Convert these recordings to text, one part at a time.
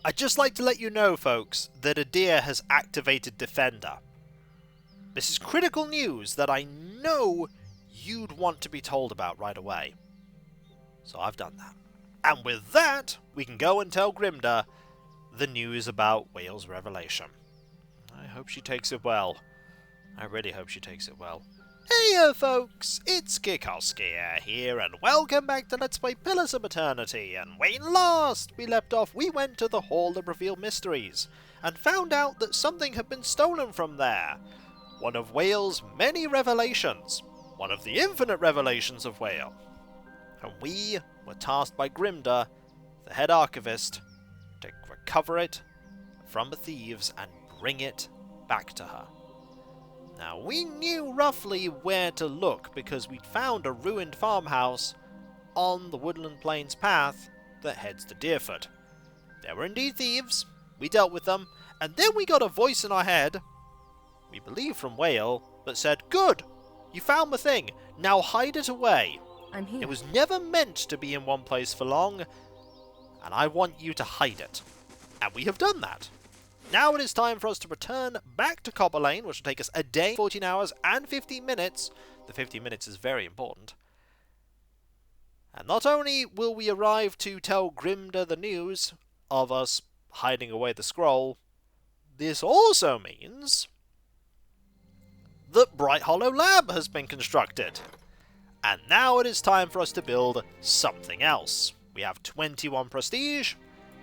I'd just like to let you know, folks, that a deer has activated Defender. This is critical news that I know you'd want to be told about right away. So I've done that. And with that, we can go and tell Grimda the news about Whale's revelation. I hope she takes it well. I really hope she takes it well. Hey folks, it's Kikoskia here, and welcome back to Let's Play Pillars of Eternity. And when last we left off, we went to the Hall of Revealed Mysteries, and found out that something had been stolen from there. One of Whale's many revelations. One of the infinite revelations of Whale. And we were tasked by Grimda, the head archivist, to recover it from the thieves and bring it back to her. Now, we knew roughly where to look because we'd found a ruined farmhouse on the Woodland Plains path that heads to Deerfoot. There were indeed thieves, we dealt with them, and then we got a voice in our head, we believe from Whale, that said, "Good! You found the thing, now hide it away. I'm here. It was never meant to be in one place for long, and I want you to hide it." And we have done that. Now it is time for us to return back to Copper Lane, which will take us a day, 14 hours, and 15 minutes. The 15 minutes is very important. And not only will we arrive to tell Grimda the news of us hiding away the scroll, this also means that Bright Hollow Lab has been constructed. And now it is time for us to build something else. We have 21 prestige.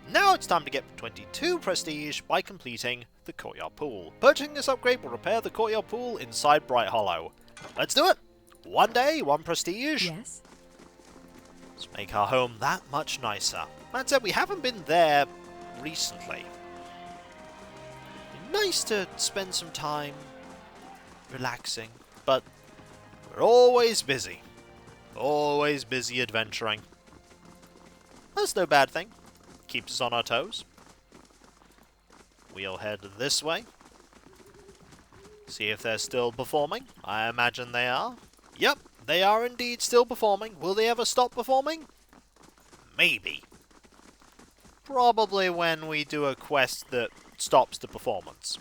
Now it's time to get 22 prestige by completing the Courtyard Pool. Purchasing this upgrade will repair the Courtyard Pool inside Bright Hollow. Let's do it! One day, one prestige. Yes? Let's make our home that much nicer. That said, we haven't been there recently. It'd be nice to spend some time relaxing, but we're always busy. Always busy adventuring. That's no bad thing. Keeps us on our toes. We'll head this way. See if they're still performing. I imagine they are. Yep, they are indeed still performing. Will they ever stop performing? Maybe. Probably when we do a quest that stops the performance.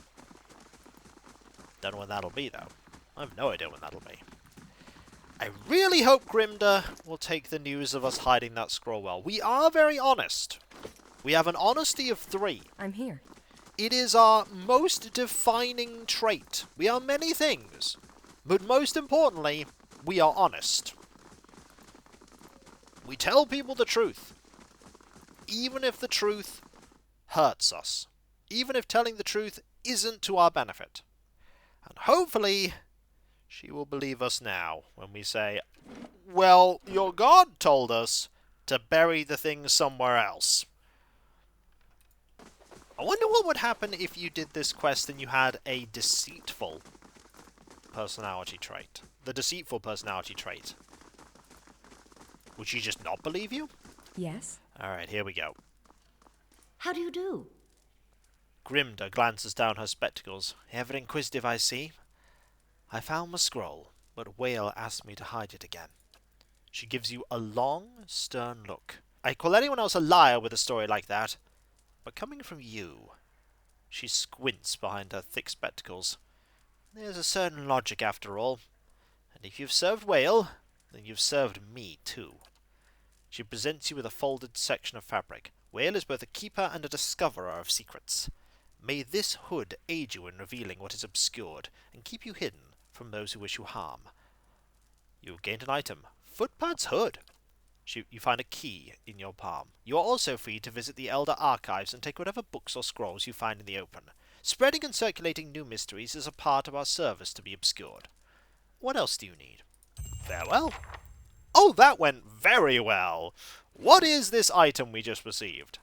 Don't know when that'll be, though. I have no idea when that'll be. I really hope Grimda will take the news of us hiding that scroll well. We are very honest. We have an honesty of 3. I'm here. It is our most defining trait. We are many things, but most importantly, we are honest. We tell people the truth, even if the truth hurts us, even if telling the truth isn't to our benefit. And hopefully, she will believe us now when we say, "Well, your god told us to bury the thing somewhere else." I wonder what would happen if you did this quest and you had a deceitful personality trait. The deceitful personality trait. Would she just not believe you? Yes? Alright, here we go. How do you do? Grimda glances down her spectacles. "Ever inquisitive, I see. I found my scroll, but Whale asked me to hide it again." She gives you a long, stern look. I call anyone else a liar with a story like that. But coming from you, she squints behind her thick spectacles. There's a certain logic after all. And if you've served Whale, then you've served me too. She presents you with a folded section of fabric. Whale is both a keeper and a discoverer of secrets. May this hood aid you in revealing what is obscured, and keep you hidden from those who wish you harm. You have gained an item. Footpad's hood. You find a key in your palm. You are also free to visit the Elder Archives and take whatever books or scrolls you find in the open. Spreading and circulating new mysteries is a part of our service to be obscured. What else do you need? Farewell. Oh, that went very well. What is this item we just received?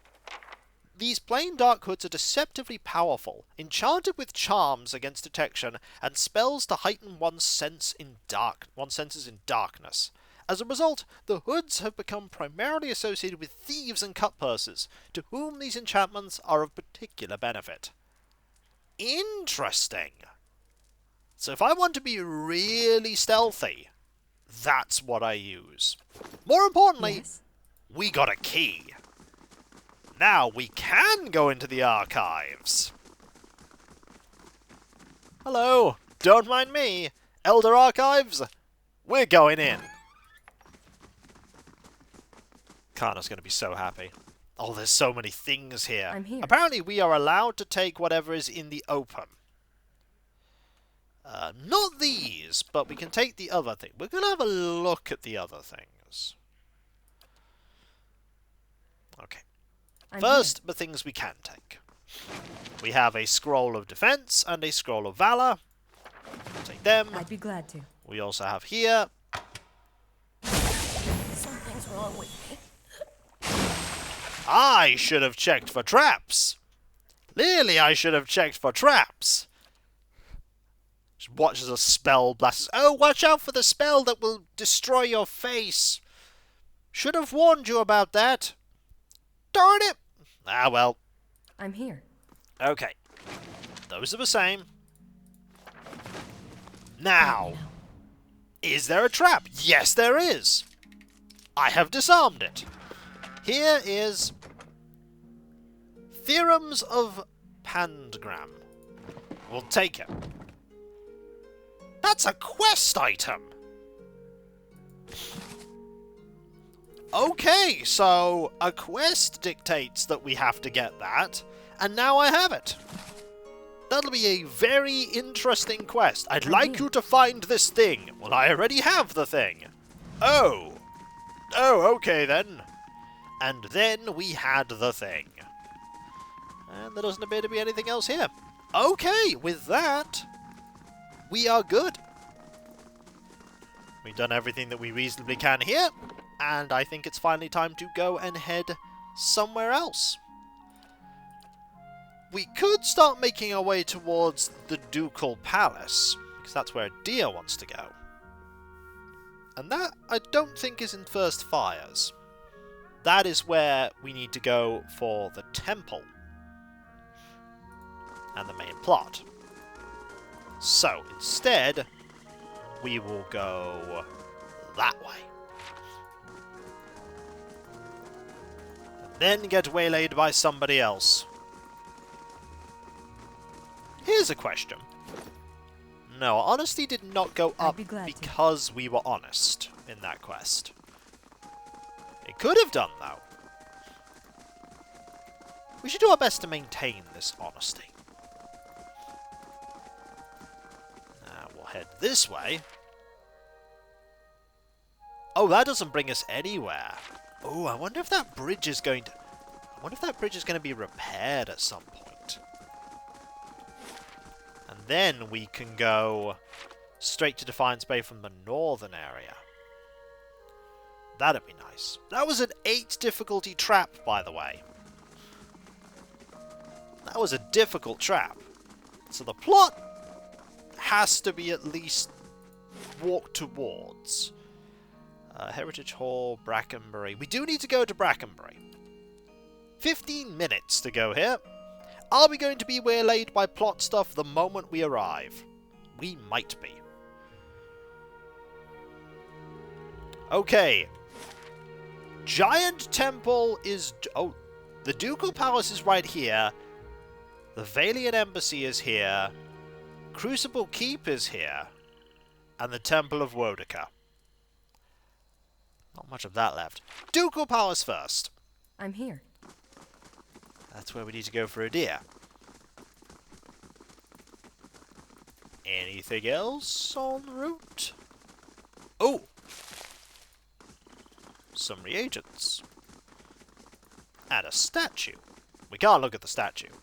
These plain dark hoods are deceptively powerful, enchanted with charms against detection, and spells to heighten one's senses in darkness. As a result, the hoods have become primarily associated with thieves and cutpurses, to whom these enchantments are of particular benefit. Interesting. So if I want to be really stealthy, that's what I use. More importantly, Yes? we got a key. Now we can go into the archives. Hello, don't mind me. Elder Archives, we're going in. Kana's going to be so happy. Oh, there's so many things here. I'm here. Apparently we are allowed to take whatever is in the open. Not these, but we can take the other thing. We're going to have a look at the other things. Okay. First, the things we can take. We have a scroll of defense and a scroll of valor. We'll take them. I'd be glad to. We also have here. Something's wrong with me. I should have checked for traps. Clearly, I should have checked for traps. Just watches a spell blast. Oh, watch out for the spell that will destroy your face. Should have warned you about that. Darn it. Ah, well. I'm here. Okay. Those are the same. Now, is there a trap? Yes, there is. I have disarmed it. Here is Theorems of Pandragram. We'll take it. That's a quest item. Okay, so a quest dictates that we have to get that, and now I have it. That'll be a very interesting quest. I'd like you to find this thing. Well, I already have the thing. Oh. Oh, okay then. And then we had the thing. And there doesn't appear to be anything else here. Okay, with that, we are good. We've done everything that we reasonably can here, and I think it's finally time to go and head somewhere else. We could start making our way towards the Ducal Palace, because that's where Dia wants to go. And that, I don't think, is in First Fires. That is where we need to go for the temple and the main plot. So, instead, we will go that way. And then get waylaid by somebody else. Here's a question. No, honesty did not go up because we were honest in that quest. It could have done, though. We should do our best to maintain this honesty. Now, we'll head this way. Oh, that doesn't bring us anywhere. Oh, I wonder if that bridge is going to... I wonder if that bridge is going to be repaired at some point. And then we can go straight to Defiance Bay from the northern area. That'd be nice. That was an 8 difficulty trap, by the way. That was a difficult trap. So the plot has to be at least walked towards. Heritage Hall, Brackenbury. We do need to go to Brackenbury. 15 minutes to go here. Are we going to be waylaid by plot stuff the moment we arrive? We might be. Okay. Giant Temple is... Oh, the Ducal Palace is right here. The Valian Embassy is here. Crucible Keep is here. And the Temple of Wodica. Not much of that left. Ducal Palace first. I'm here. That's where we need to go for a deer. Anything else en route? Oh! Some reagents. And a statue. We can't look at the statue.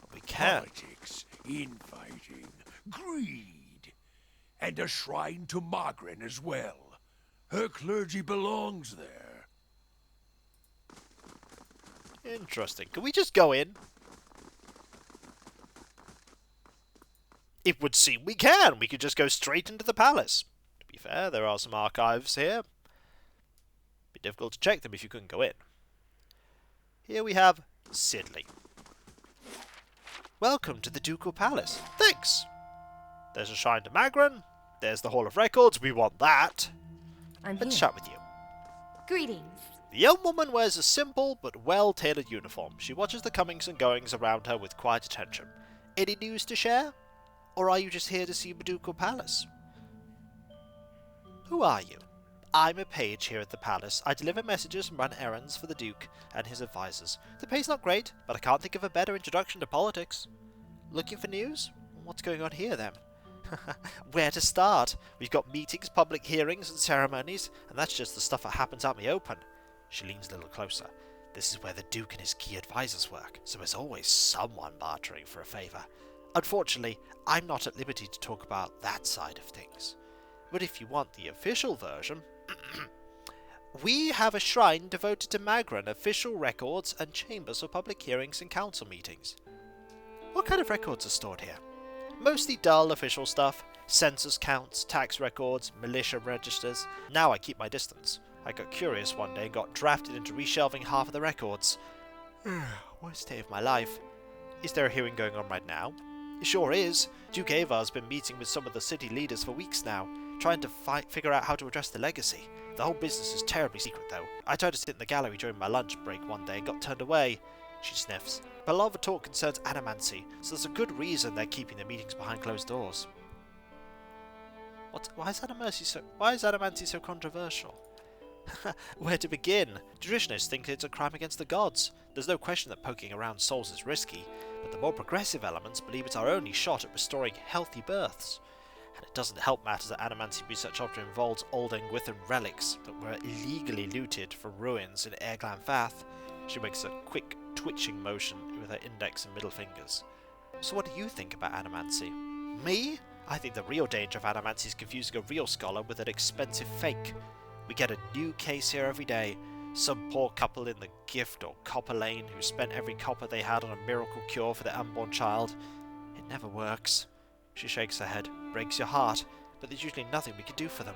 But we can. Politics, infighting, greed, and a shrine to Margaret as well. Her clergy belongs there. Interesting. Can we just go in? It would seem we can. We could just go straight into the palace. To be fair, there are some archives here. Be difficult to check them if you couldn't go in. Here we have Sidley. Welcome to the Ducal Palace. Thanks. There's a shrine to Magran. There's the Hall of Records. We want that. I'm Let's here. chat with you. Greetings. The young woman wears a simple but well-tailored uniform. She watches the comings and goings around her with quiet attention. Any news to share? Or are you just here to see Ducal Palace? Who are you? I'm a page here at the palace. I deliver messages and run errands for the Duke and his advisors. The pay's not great, but I can't think of a better introduction to politics. Looking for news? What's going on here then? Where to start? We've got meetings, public hearings and ceremonies, and that's just the stuff that happens out in the open. She leans a little closer. This is where the Duke and his key advisors work, so there's always someone bartering for a favour. Unfortunately, I'm not at liberty to talk about that side of things. But if you want the official version, we have a shrine devoted to Magran, official records and chambers for public hearings and council meetings. What kind of records are stored here? Mostly dull official stuff, census counts, tax records, militia registers. Now I keep my distance. I got curious one day and got drafted into reshelving half of the records. Worst day of my life. Is there a hearing going on right now? It sure is. Duke Avar's been meeting with some of the city leaders for weeks now, trying to figure out how to address the legacy. The whole business is terribly secret though. I tried to sit in the gallery during my lunch break one day and got turned away. She sniffs. But a lot of the talk concerns adamancy, so there's a good reason they're keeping the meetings behind closed doors. Why is adamancy so controversial? Where to begin? Traditionalists think it's a crime against the gods. There's no question that poking around souls is risky, but the more progressive elements believe it's our only shot at restoring healthy births. And it doesn't help matters that adamancy research often involves old Engwithan relics that were illegally looted from ruins in Airglan Fath. She makes a quick twitching motion with her index and middle fingers. So what do you think about adamancy? Me? I think the real danger of adamancy is confusing a real scholar with an expensive fake. We get a new case here every day. Some poor couple in the Gift or Copper Lane who spent every copper they had on a miracle cure for their unborn child. It never works. She shakes her head. Breaks your heart, but there's usually nothing we can do for them.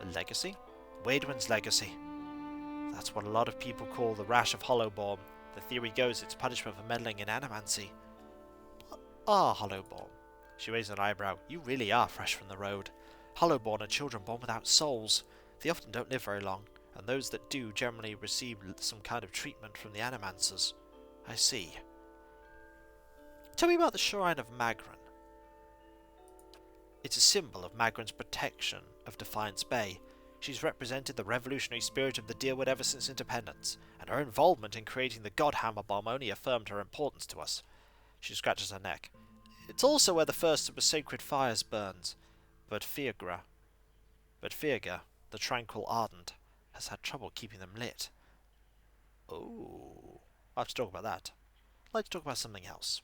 The legacy? Waidwin's legacy. That's what a lot of people call the rash of Hollowborn. The theory goes it's punishment for meddling in adamancy. What are Hollowborn? She raised an eyebrow. You really are fresh from the road. Hollowborn are children born without souls. They often don't live very long, and those that do generally receive some kind of treatment from the Animancers. I see. Tell me about the Shrine of Magran. It's a symbol of Magran's protection of Defiance Bay. She's represented the revolutionary spirit of the Deerwood ever since independence, and her involvement in creating the Godhammer bomb only affirmed her importance to us. She scratches her neck. It's also where the first of the sacred fires burns, but Firga, the tranquil ardent, has had trouble keeping them lit. Oh, I'll have to talk about that. I'd like to talk about something else.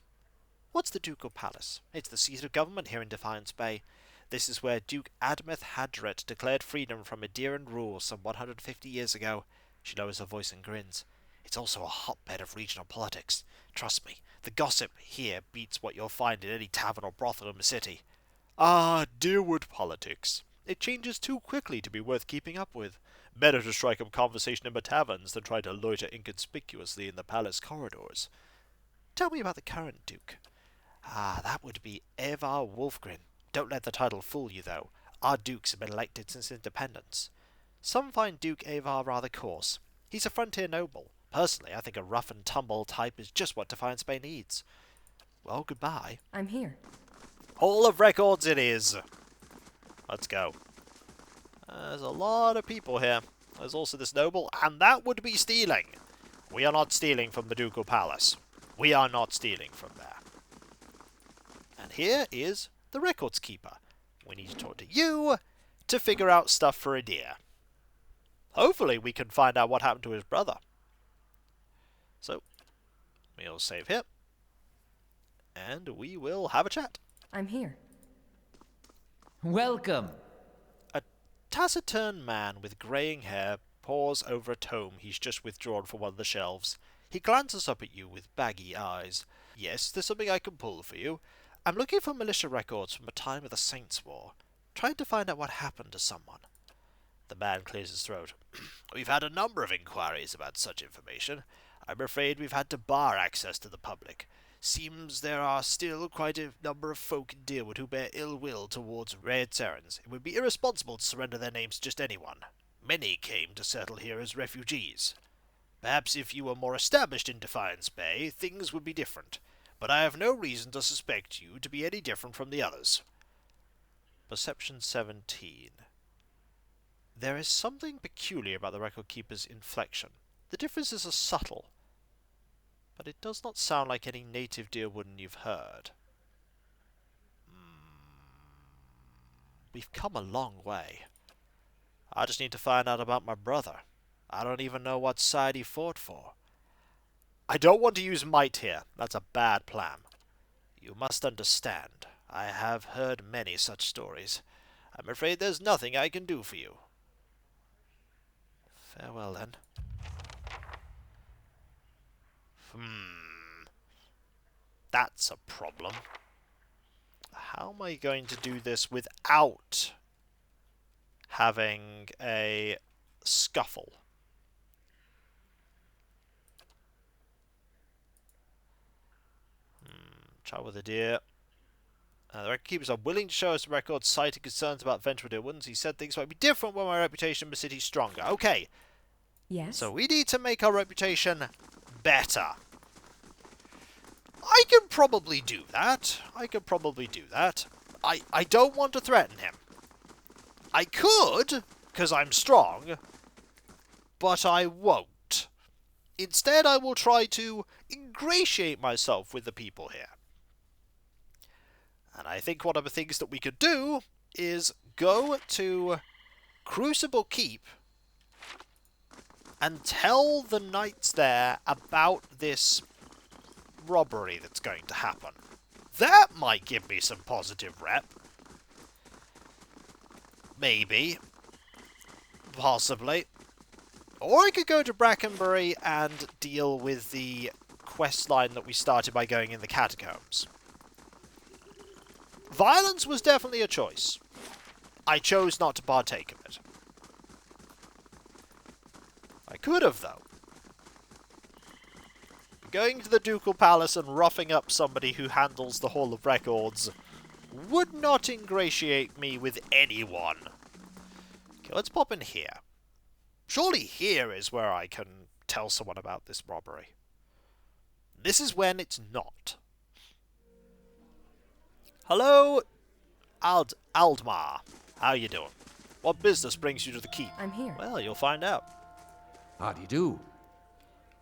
What's the Ducal Palace? It's the seat of government here in Defiance Bay. This is where Duke Admeth Hadret declared freedom from Adieran rule some 150 years ago. She lowers her voice and grins. It's also a hotbed of regional politics. Trust me, the gossip here beats what you'll find in any tavern or brothel in the city. Ah, Deerwood politics. It changes too quickly to be worth keeping up with. Better to strike up conversation in the taverns than try to loiter inconspicuously in the palace corridors. Tell me about the current Duke. Ah, that would be Evar Wolfgren. Don't let the title fool you, though. Our dukes have been elected since independence. Some find Duke Evar rather coarse. He's a frontier noble. Personally, I think a rough-and-tumble type is just what Defiance Bay needs. Well, goodbye. I'm here. Hall of Records it is. Let's go. There's a lot of people here. There's also this noble, and that would be stealing. We are not stealing from the Ducal Palace. We are not stealing from there. And here is the records keeper. We need to talk to you to figure out stuff for Adir. Hopefully we can find out what happened to his brother. So, we'll save here. And we will have a chat. I'm here. Welcome. A taciturn man with greying hair pores over a tome he's just withdrawn from one of the shelves. He glances up at you with baggy eyes. Yes, there's something I can pull for you. I'm looking for militia records from the time of the Saints' War, trying to find out what happened to someone. The man clears his throat. We've had a number of inquiries about such information. I'm afraid we've had to bar access to the public. Seems there are still quite a number of folk in Deerwood who bear ill will towards Raedserans. It would be irresponsible to surrender their names to just anyone. Many came to settle here as refugees. Perhaps if you were more established in Defiance Bay, things would be different, but I have no reason to suspect you to be any different from the others. Perception 17. There is something peculiar about the record keeper's inflection. The differences are subtle, but it does not sound like any native Deerwooden you've heard. We've come a long way. I just need to find out about my brother. I don't even know what side he fought for. I don't want to use might here. That's a bad plan. You must understand. I have heard many such stories. I'm afraid there's nothing I can do for you. Farewell, then. That's a problem. How am I going to do this without having a scuffle? Chat with the deer. The record keepers are willing to show us the records, citing concerns about vengeful Deerwoodens. He said things might be different when my reputation in the city's stronger. Okay. Yes? So we need to make our reputation better. I can probably do that. I don't want to threaten him. I could, because I'm strong, but I won't. Instead, I will try to ingratiate myself with the people here. And I think one of the things that we could do is go to Crucible Keep and tell the knights there about this robbery that's going to happen. That might give me some positive rep. Maybe. Possibly. Or I could go to Brackenbury and deal with the quest line that we started by going in the catacombs. Violence was definitely a choice. I chose not to partake of it. I could have, though. Going to the Ducal Palace and roughing up somebody who handles the Hall of Records would not ingratiate me with anyone. Okay, let's pop in here. Surely here is where I can tell someone about this robbery. This is when it's not. Hello, Aldmar. How you doing? What business brings you to the keep? I'm here. Well, you'll find out. Howdy do.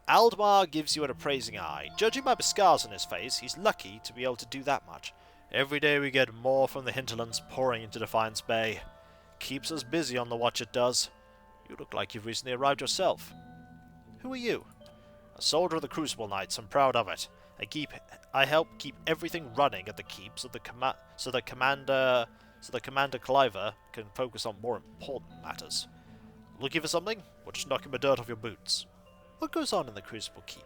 Aldmar gives you an appraising eye. Judging by the scars on his face, he's lucky to be able to do that much. Every day we get more from the hinterlands pouring into Defiance Bay. Keeps us busy on the watch, it does. You look like you've recently arrived yourself. Who are you? A soldier of the Crucible Knights. I'm proud of it. I help keep everything running at the keep so that Commander Cliver can focus on more important matters. Looking for something? Or just knocking the dirt off your boots? What goes on in the Crucible Keep?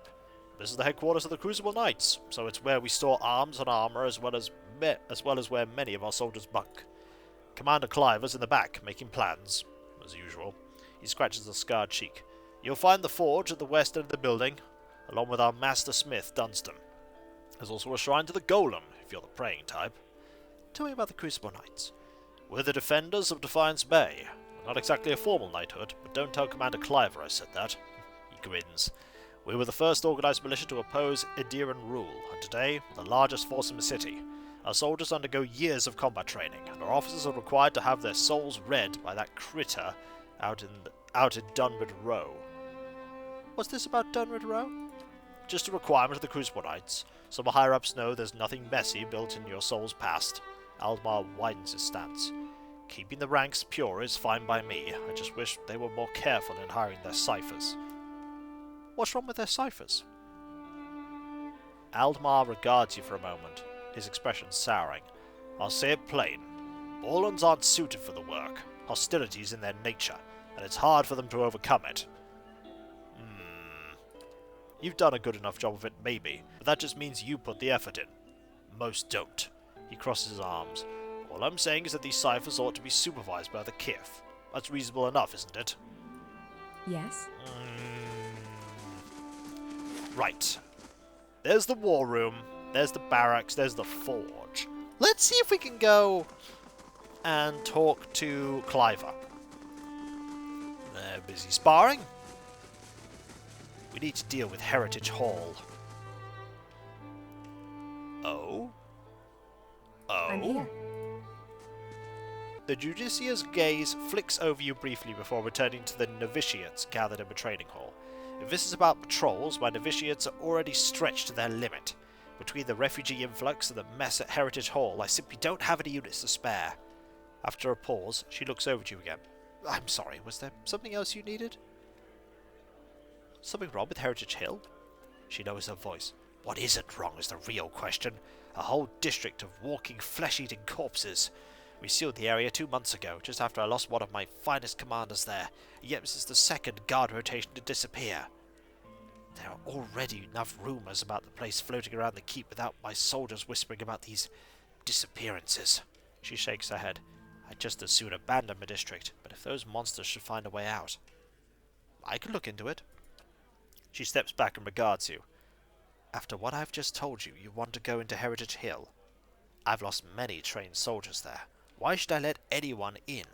This is the headquarters of the Crucible Knights, so it's where we store arms and armor as well as where many of our soldiers bunk. Commander Cliver's in the back, making plans, as usual. He scratches a scarred cheek. You'll find the forge at the west end of the building, along with our master smith, Dunstan. There's also a shrine to the Golem, if you're the praying type. Tell me about the Crucible Knights. We're the defenders of Defiance Bay. Not exactly a formal knighthood, but don't tell Commander Cliver I said that. He grins. We were the first organised militia to oppose Ediran rule, and today, we're the largest force in the city. Our soldiers undergo years of combat training, and our officers are required to have their souls read by that critter out in Dunrid Row. What's this about Dunrid Row? Just a requirement of the Crucible Knights. Some higher-ups know there's nothing messy built in your soul's past. Aldmar widens his stance. Keeping the ranks pure is fine by me. I just wish they were more careful in hiring their ciphers. What's wrong with their ciphers? Aldmar regards you for a moment, his expression souring. I'll say it plain. Orlans aren't suited for the work. Hostility's in their nature, and it's hard for them to overcome it. You've done a good enough job of it, maybe, but that just means you put the effort in. Most don't. He crosses his arms. All I'm saying is that these ciphers ought to be supervised by the Kif. That's reasonable enough, isn't it? Yes? Right. There's the war room, there's the barracks, there's the forge. Let's see if we can go and talk to Cliver. They're busy sparring. We need to deal with Heritage Hall. Oh? I'm Oh? here. The Judicia's gaze flicks over you briefly before returning to the novitiates gathered in the training hall. If this is about patrols, my novitiates are already stretched to their limit. Between the refugee influx and the mess at Heritage Hall, I simply don't have any units to spare. After a pause, she looks over to you again. I'm sorry, was there something else you needed? Something wrong with Heritage Hill? She lowers her voice. What isn't wrong is the real question. A whole district of walking flesh-eating corpses. We sealed the area 2 months ago, just after I lost one of my finest commanders there, yet this is the second guard rotation to disappear. There are already enough rumours about the place floating around the keep without my soldiers whispering about these disappearances. She shakes her head. I'd just as soon abandon the district, but if those monsters should find a way out, I could look into it. She steps back and regards you. After what I've just told you, you want to go into Heritage Hill. I've lost many trained soldiers there. Why should I let anyone in?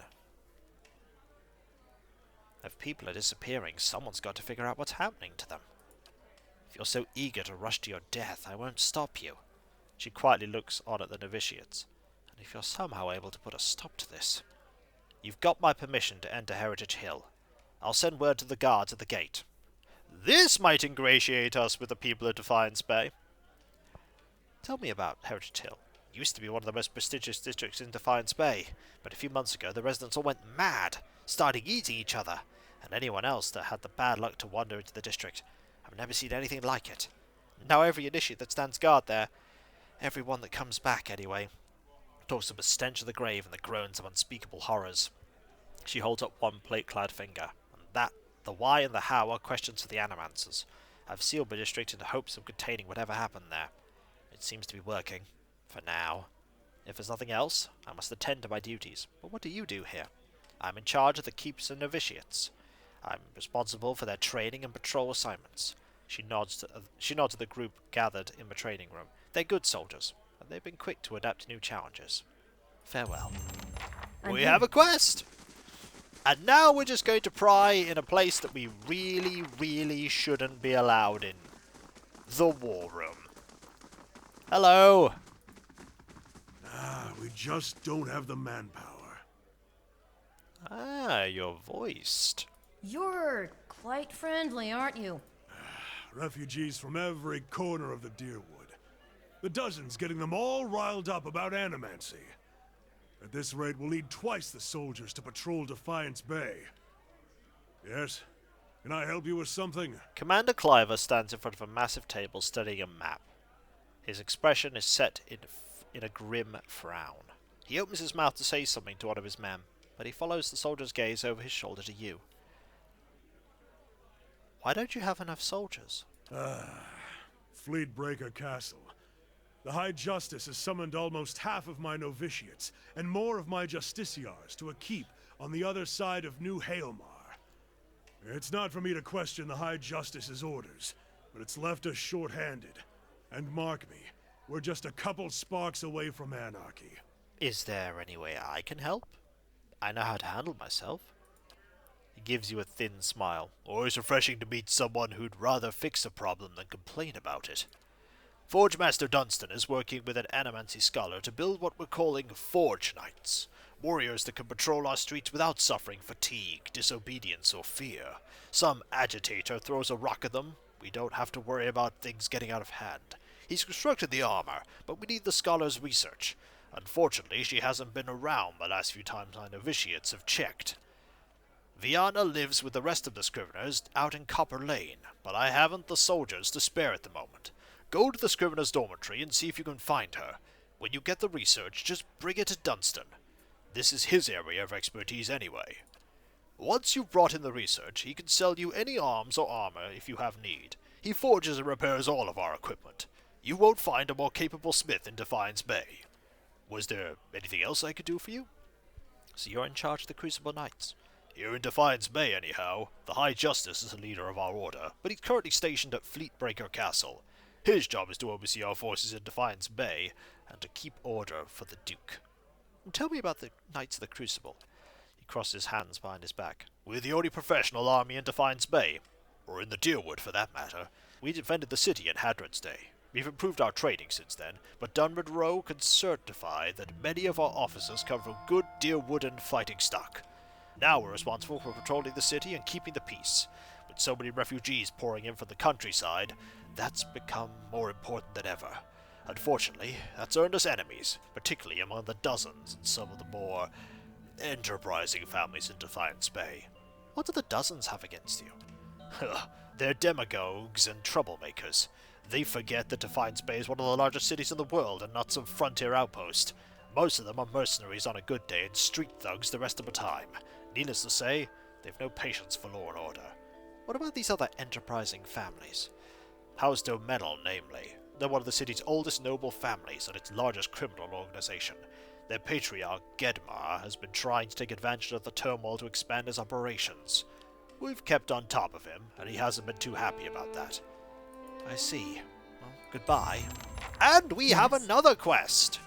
If people are disappearing, someone's got to figure out what's happening to them. If you're so eager to rush to your death, I won't stop you. She quietly looks on at the novitiates. And if you're somehow able to put a stop to this, you've got my permission to enter Heritage Hill. I'll send word to the guards at the gate. This might ingratiate us with the people of Defiance Bay. Tell me about Heritage Hill. It used to be one of the most prestigious districts in Defiance Bay, but a few months ago the residents all went mad, started eating each other, and anyone else that had the bad luck to wander into the district. I've never seen anything like it. Now every initiate that stands guard there, every one that comes back anyway, talks of the stench of the grave and the groans of unspeakable horrors. She holds up one plate-clad finger, and that, the why and the how, are questions for the animancers. I've sealed the district in the hopes of containing whatever happened there. It seems to be working. For now. If there's nothing else, I must attend to my duties. But what do you do here? I'm in charge of the keeps and novitiates. I'm responsible for their training and patrol assignments. She nods at the group gathered in the training room. They're good soldiers, and they've been quick to adapt to new challenges. Farewell. We have a quest! And now we're just going to pry in a place that we really, really shouldn't be allowed in. The war room. Hello! We just don't have the manpower. Ah, you're voiced. You're quite friendly, aren't you? Refugees from every corner of the Deerwood. The dozens getting them all riled up about animancy. At this rate, we'll need twice the soldiers to patrol Defiance Bay. Yes? Can I help you with something? Commander Cliver stands in front of a massive table studying a map. His expression is set in a grim frown. He opens his mouth to say something to one of his men, but he follows the soldier's gaze over his shoulder to you. Why don't you have enough soldiers? Fleetbreaker Castle. The High Justice has summoned almost half of my novitiates, and more of my justiciars to a keep on the other side of New Hailmar. It's not for me to question the High Justice's orders, but it's left us short-handed. And mark me, we're just a couple sparks away from anarchy. Is there any way I can help? I know how to handle myself. He gives you a thin smile. Always refreshing to meet someone who'd rather fix a problem than complain about it. Forge Master Dunstan is working with an animancy scholar to build what we're calling Forge Knights. Warriors that can patrol our streets without suffering fatigue, disobedience, or fear. Some agitator throws a rock at them. We don't have to worry about things getting out of hand. He's constructed the armor, but we need the scholar's research. Unfortunately, she hasn't been around the last few times my novitiates have checked. Viana lives with the rest of the Scriveners out in Copper Lane, but I haven't the soldiers to spare at the moment. Go to the Scrivener's dormitory and see if you can find her. When you get the research, just bring it to Dunstan. This is his area of expertise anyway. Once you've brought in the research, he can sell you any arms or armor if you have need. He forges and repairs all of our equipment. You won't find a more capable smith in Defiance Bay. Was there anything else I could do for you? So you're in charge of the Crucible Knights. Here in Defiance Bay, anyhow. The High Justice is the leader of our order, but he's currently stationed at Fleetbreaker Castle. His job is to oversee our forces in Defiance Bay, and to keep order for the Duke. Tell me about the Knights of the Crucible. You crosses his hands behind his back. We're the only professional army in Defiance Bay, or in the Deerwood for that matter. We defended the city in Hadron's day. We've improved our training since then, but Dunwood Row can certify that many of our officers come from good Deerwooden fighting stock. Now we're responsible for patrolling the city and keeping the peace. With so many refugees pouring in from the countryside, that's become more important than ever. Unfortunately, that's earned us enemies, particularly among the dozens and some of the more enterprising families in Defiance Bay. What do the dozens have against you? They're demagogues and troublemakers. They forget that Defiance Bay is one of the largest cities in the world and not some frontier outpost. Most of them are mercenaries on a good day and street thugs the rest of the time. Needless to say, they've no patience for law and order. What about these other enterprising families? House Domenil, namely. They're one of the city's oldest noble families and its largest criminal organization. Their patriarch, Gedmar, has been trying to take advantage of the turmoil to expand his operations. We've kept on top of him, and he hasn't been too happy about that. I see. Well, goodbye. And we have another quest!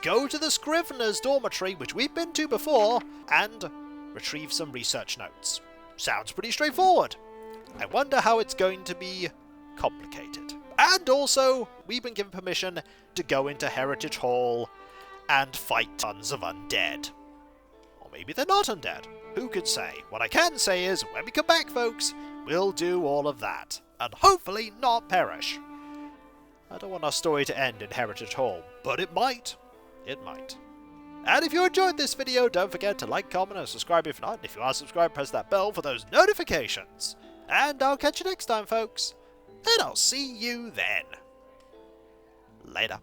Go to the Scrivener's dormitory, which we've been to before, and retrieve some research notes. Sounds pretty straightforward. I wonder how it's going to be complicated. And also, we've been given permission to go into Heritage Hall and fight tons of undead. Or maybe they're not undead. Who could say? What I can say is, when we come back, folks, we'll do all of that. And hopefully not perish. I don't want our story to end in Heritage Hall, but it might. It might. And if you enjoyed this video, don't forget to like, comment, and subscribe if not. If you are subscribed, press that bell for those notifications. And I'll catch you next time, folks. And I'll see you then. Later.